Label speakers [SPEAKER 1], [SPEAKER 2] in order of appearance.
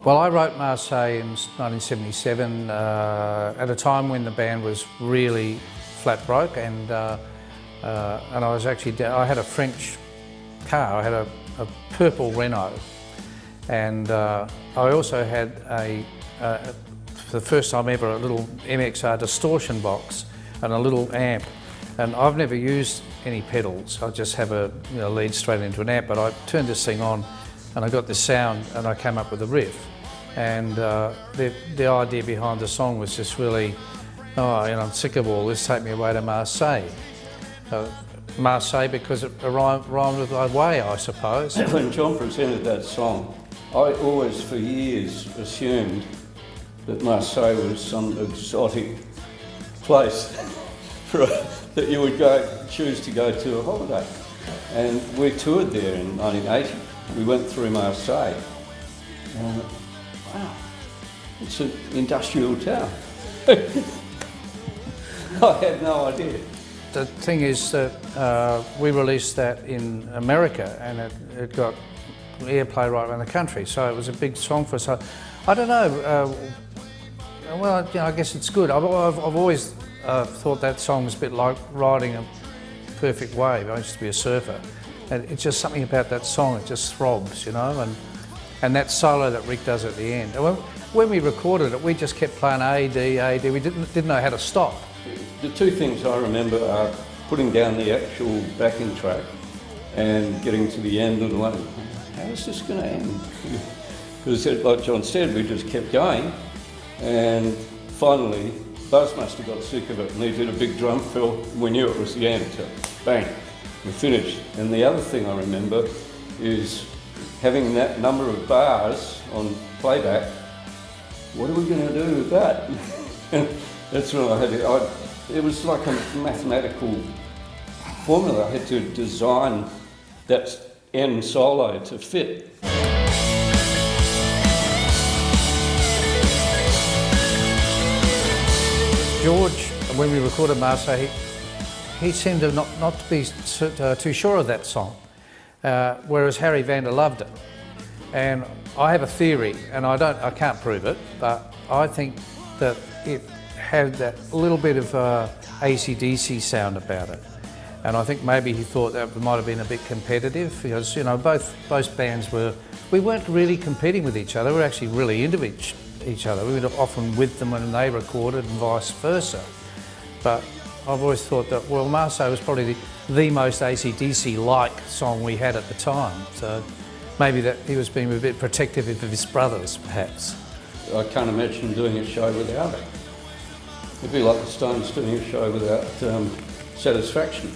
[SPEAKER 1] Well, I wrote Marseille in 1977 at a time when the band was really flat broke, and I was actually I had a French car. I had a purple Renault, and I also had for the first time ever, a little MXR distortion box and a little amp. And I've never used any pedals. I just have a lead straight into an amp. But I turned this thing on, and I got this sound, and I came up with a riff. And the idea behind the song was just really, I'm sick of all this, take me away to Marseille. Marseille because it rhymed with away, I suppose.
[SPEAKER 2] When John presented that song, I always for years assumed that Marseille was some exotic place that you would choose to go to a holiday. And we toured there in 1980. We went through Marseille. And wow, it's an industrial town. I had no idea.
[SPEAKER 1] The thing is that we released that in America, and it got airplay right around the country, so it was a big song for us. So, I don't know, well, I guess it's good. I've always thought that song was a bit like riding a perfect wave. I used to be a surfer, and it's just something about that song, it just throbs, and that solo that Rick does at the end. And when we recorded it, we just kept playing A, D, A, D. We didn't know how to stop.
[SPEAKER 2] The two things I remember are putting down the actual backing track and getting to the end and wondering, how is this going to end? Because like John said, we just kept going, and finally Buzz must have got sick of it and he did a big drum fill. We knew it was the end, so bang, we finished. And the other thing I remember is having that number of bars on playback. What are we going to do with that? That's when I had it was like a mathematical formula. I had to design that end solo to fit.
[SPEAKER 1] George, when we recorded Marseille, he seemed to not to be too sure of that song, whereas Harry Vanda loved it. And I have a theory, and I can't prove it, but I think that it had that little bit of AC/DC sound about it. And I think maybe he thought that might have been a bit competitive, because both bands we weren't really competing with each other. We were actually really into each other. We were often with them when they recorded and vice versa. But I've always thought that, well, Marseille was probably the most AC/DC-like song we had at the time. So maybe that he was being a bit protective of his brothers, perhaps.
[SPEAKER 2] I can't imagine doing a show without it. It'd be like the Stones doing a show without Satisfaction.